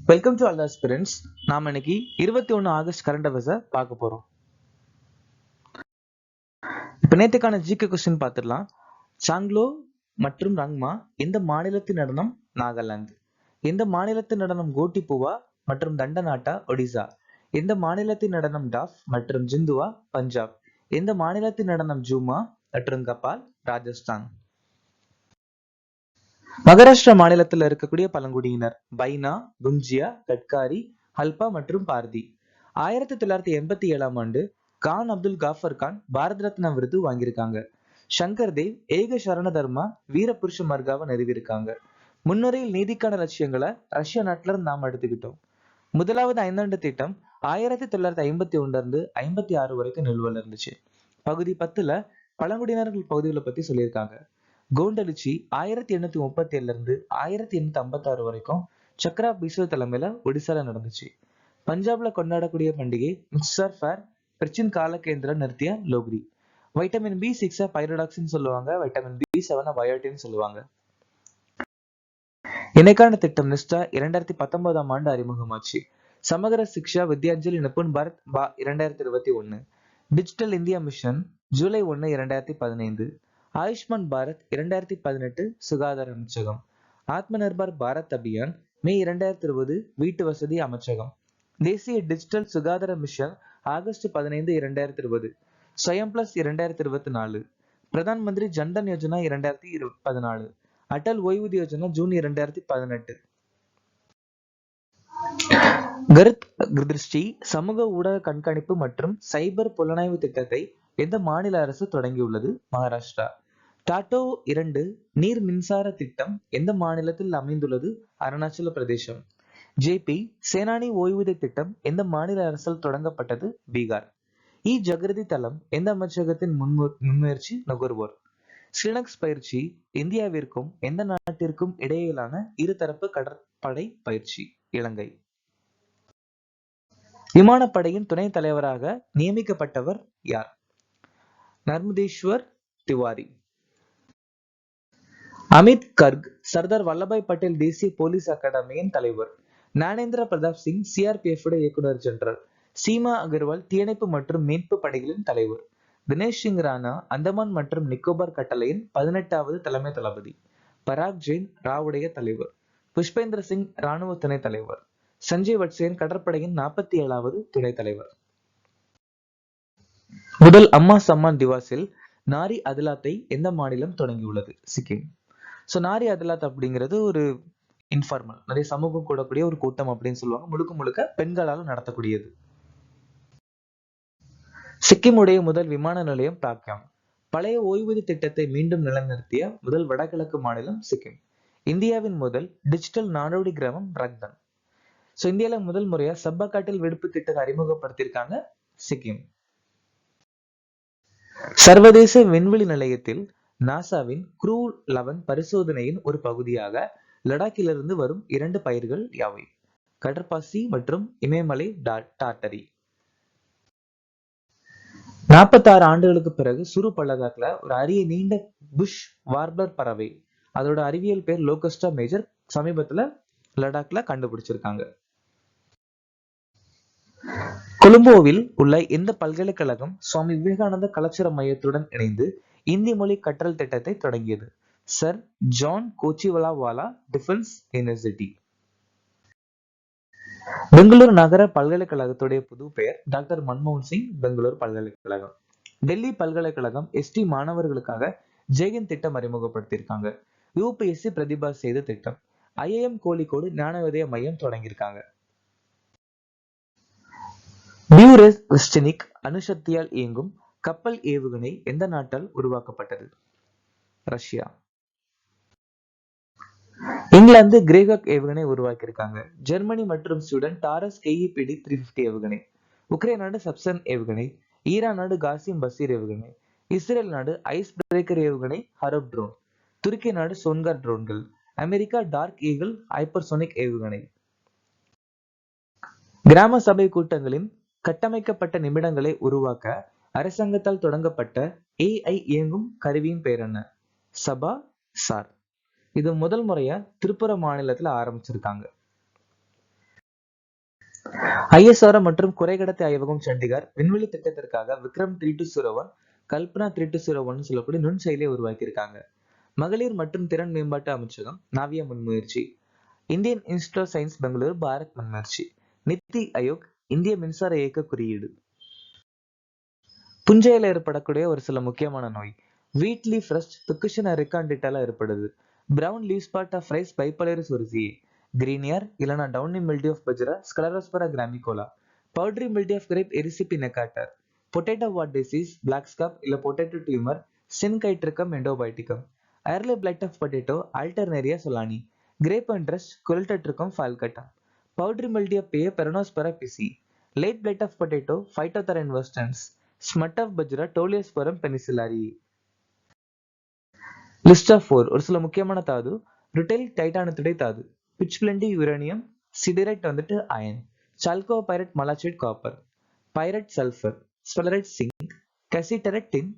Welcome to all the aspirants. நாம இன்னைக்கு 21 August current அஃபேர்ஸை பார்க்க போறோம். இப்ப நேற்றுக்கான ஜிகே கொஸ்டின் பார்த்துடலாம். சாங்லோ மற்றும் ரங்மா எந்த மாநிலத்தின் நடனம்? நாகாலாந்து. எந்த மாநிலத்தின் நடனம் கோட்டிபுவா மற்றும் தண்டநாட்டா? ஒடிசா. எந்த மாநிலத்தின் நடனம் டாஃப் மற்றும் ஜிந்துவா? பஞ்சாப். எந்த மாநிலத்தின் நடனம் ஜூமா மற்றும் கபால்? ராஜஸ்தான். மகாராஷ்டிரா மாநிலத்தில் இருக்கக்கூடிய பழங்குடியினர் பைனா, குஞ்சியா, கட்காரி, ஹல்பா மற்றும் பார்தி. 1987ஆம் ஆண்டு கான் அப்துல் காஃபர் கான் பாரத் ரத்னா விருது வாங்கியிருக்காங்க. சங்கர் தேவ் ஏக சரண தர்மா வீர புருஷ மர்காவை நிறுவியிருக்காங்க. முன்னுரையில் நீதிக்கான லட்சியங்களை ரஷ்யா நாட்டுல இருந்து நாம எடுத்துக்கிட்டோம். முதலாவது ஐந்தாண்டு திட்டம் 1951 இருந்து 56 வரைக்கும் நிலுவையில் இருந்துச்சு. பகுதி 10ல பழங்குடியினர்கள் பகுதிகளை பத்தி சொல்லியிருக்காங்க. கோண்டலிச்சி 1837 இருந்து 1856 வரைக்கும் சக்ரா பிஸ்வ தலைமையில ஒடிசால நடந்துச்சு. பஞ்சாப்ல கொண்டாடக்கூடிய பண்டிகை மிக்சர் ஃபேர், பிரிச்சின் காலகேந்திர நிறுத்திய லோக்ரி. வைட்டமின் B6 பைரோடாக்சின் சொல்லுவாங்க, வைட்டமின் B7 பயோட்டின் சொல்லுவாங்க. இணைக்கான திட்டம் நிஷ்டா 2019ஆம் ஆண்டு அறிமுகமாச்சு. Samagra Shiksha Vidyanjali Nipun Bharat 2021. Digital India mission July 1, 2015. Ayushman Bharat 2018 சுகாதார அமைச்சகம். ஆத்ம நிர்பர் பாரத் அபியான் மே 2020 வீட்டு வசதி அமைச்சகம். தேசிய டிஜிட்டல் சுகாதார மிஷன் ஆகஸ்ட் 15, 2020. ஸ்வயம் பிளஸ் 2024. பிரதான் மந்திரி ஜன்தன் யோஜனா 2014. அடல் ஓய்வூதிய யோஜனா ஜூன் 2018. கருத் திருஷ்டி சமூக ஊடக கண்காணிப்பு மற்றும் சைபர் புலனாய்வு திட்டத்தை எந்த மாநில அரசு தொடங்கியுள்ளது? மகாராஷ்டிரா. டாட்டோ 2 நீர் மின்சார திட்டம் எந்த மாநிலத்தில் அமைந்துள்ளது? அருணாச்சல பிரதேசம். ஜேபி சேனானி ஓய்வூதிய திட்டம் எந்த மாநில அரசால் தொடங்கப்பட்டது? பீகார். ஜகரிதி தளம் எந்த அமைச்சகத்தின் முன்முயற்சி? நுகர்வோர். ஸ்ரீலங்ஸ் பயிற்சி இந்தியாவிற்கும் எந்த நாட்டிற்கும் இடையிலான இருதரப்பு கடற்படை பயிற்சி? இலங்கை. விமானப்படையின் துணைத் தலைவராக நியமிக்கப்பட்டவர் யார்? நர்மதேஸ்வர் திவாரி. அமித் கர்க் சர்தார் வல்லபாய் பட்டேல் தேசிய போலீஸ் அகாடமியின் தலைவர். ஞானேந்திர பிரதாப் சிங் CRPF இயக்குனர் ஜெனரல். சீமா அகர்வால் தீயணைப்பு மற்றும் மீட்பு படைகளின் தலைவர். தினேஷ் சிங் ராணா அந்தமான் மற்றும் நிக்கோபார் கட்டளையின் 18வது தலைமை தளபதி. பராக் ஜெயின் ராவுடைய தலைவர். புஷ்பேந்திர சிங் ராணுவ துணைத் தலைவர். சஞ்சய் வட்சேன் கடற்படையின் 47வது துணைத் தலைவர். முதல் அம்மா சம்மான் திவாஸில் நாரி அதலாத்தை எந்த மாநிலம் தொடங்கியுள்ளது? சிக்கிம். ஸோ நாரி அதலாத் அப்படிங்கிறது ஒரு இன்ஃபார்மல், நிறைய சமூகம் கூடக்கூடிய ஒரு கூட்டம் அப்படின்னு சொல்லுவாங்க. முழுக்க முழுக்க பெண்களால் நடத்தக்கூடியது. சிக்கிமுடைய முதல் விமான நிலையம் பாக்யாங். பழைய ஓய்வூதிய திட்டத்தை மீண்டும் நிலைநிறுத்திய முதல் வடகிழக்கு மாநிலம் சிக்கிம். இந்தியாவின் முதல் டிஜிட்டல் நாடோடி கிராமம் ரக்தன். ஸோ இந்தியாவில முதல் முறையா சப்பாக்காட்டில் விடுப்பு திட்டத்தை அறிமுகப்படுத்தியிருக்காங்க சிக்கிம். சர்வதேச விண்வெளி நிலையத்தில் நாசாவின் க்ரூ 11 பரிசோதனையின் ஒரு பகுதியாக லடாக்கிலிருந்து வரும் 2 பயிர்கள் யாவை? கடற்பாசி மற்றும் இமயமலை டார்டரி. 46 ஆண்டுகளுக்கு பிறகு சுரு பள்ளத்தாக்குல ஒரு அரிய நீண்ட புஷ் வார்ப்லர் பறவை, அதோட அறிவியல் பேர் லோகஸ்டா மேஜர், சமீபத்துல லடாக்ல கண்டுபிடிச்சிருக்காங்க. கொழும்போவில் உள்ள எந்த பல்கலைக்கழகம் சுவாமி விவேகானந்த கலாச்சார மையத்துடன் இணைந்து இந்தி மொழி கற்றல் திட்டத்தை தொடங்கியது? சர் ஜான் கோச்சிவலாவாலா டிஃபென்ஸ் யூனிவர்சிட்டி. பெங்களூரு நகர பல்கலைக்கழகத்துடைய புது பெயர் டாக்டர் மன்மோகன் சிங் பெங்களூர் பல்கலைக்கழகம். டெல்லி பல்கலைக்கழகம் ST மாணவர்களுக்காக ஜெயகன் திட்டம் அறிமுகப்படுத்தியிருக்காங்க. UPSC பிரதிபா செய்த திட்டம். IIM கோழிக்கோடு ஞானோதய மையம் தொடங்கியிருக்காங்க. பியூரெஸ்டினிக் அணுசக்தியால் இயங்கும் கப்பல் ஏவுகணை எந்த நாட்டால் உருவாக்கப்பட்டது? ரஷ்யா. இங்கிலாந்து கிரேகாக் ஏவுகணை உருவாக்கியிருக்காங்க. ஜெர்மனி மற்றும் ஸ்வீடன் டாரஸ் KEPD 350 ஏவுகணை. உக்ரைன் நாடு சப்சன் ஏவுகணை. ஈரான் நாடு காசிம் பசீர் ஏவுகணை. இஸ்ரேல் நாடு ஐஸ் பிரேக்கர் ஏவுகணை ஹரப் ட்ரோன். துருக்கி நாடு சோன்கார் ட்ரோன்கள். அமெரிக்கா டார்க் ஈகிள் ஹைப்பர்சோனிக் ஏவுகணை. கிராம சபை கூட்டங்களின் கட்டமைக்கப்பட்ட நிமிடங்களை உருவாக்க அரசாங்கத்தால் தொடங்கப்பட்ட AI இயங்கும் கருவியின் பெயர் என்ன? சபா சார். இது முதல் முறையா திரிபுரா மாநிலத்துல ஆரம்பிச்சிருக்காங்க. ISRO மற்றும் குறைக்கடத்தி ஆய்வகம் சண்டிகர் விண்வெளி திட்டத்திற்காக விக்ரம் 3201, கல்பனா 3201 சொல்லக்கூடிய நுண்செயலியை உருவாக்கியிருக்காங்க. மகளிர் மற்றும் திறன் மேம்பாட்டு அமைச்சகம் நாவியா முன்முயற்சி. Indian Institute of Science Bengaluru Bharat முன்முயற்சி. நித்தி ஆயோக் இந்திய மின்சார இயக்க குறியீடு. புஞ்சையில ஏற்படக்கூடிய ஒரு சில முக்கியமான நோய். வீட் லீஃப் ரஸ்ட் பிக்குஷன் ரிகாண்டிட்டால ஏற்படுது. Brown leaf spot of rice பைப்பலேரிஸ் ஒரிசியே. கிரீனியர் இல்லனா downy mildew of bajra Sclerospora graminicola. Powdery mildew of grape Erysiphe necator. Potato wart disease black scab இல்ல potato tumour Synchytrium endobioticum. Early blight of potato Alternaria solani. Grape and rust குல்டட்ரிக்கம் ஃபால்கட்டா. Powdery mildew of pea Peronospora pisi. Late blight of potato Phytophthora இன்வர்ஸ்டன்ஸ். Smut of bajra Tolyposporium penicillariae. List of 4 ஒரு சில முக்கியமான தாது. ருட்டைல் டைட்டானத்துடைய தாது. Pitchblende uranium. சிடரைட் வந்துட்டு iron. Chalcopyrite malachite copper. Pyrite sulphur. Sphalerite zinc. Cassiterite டின்.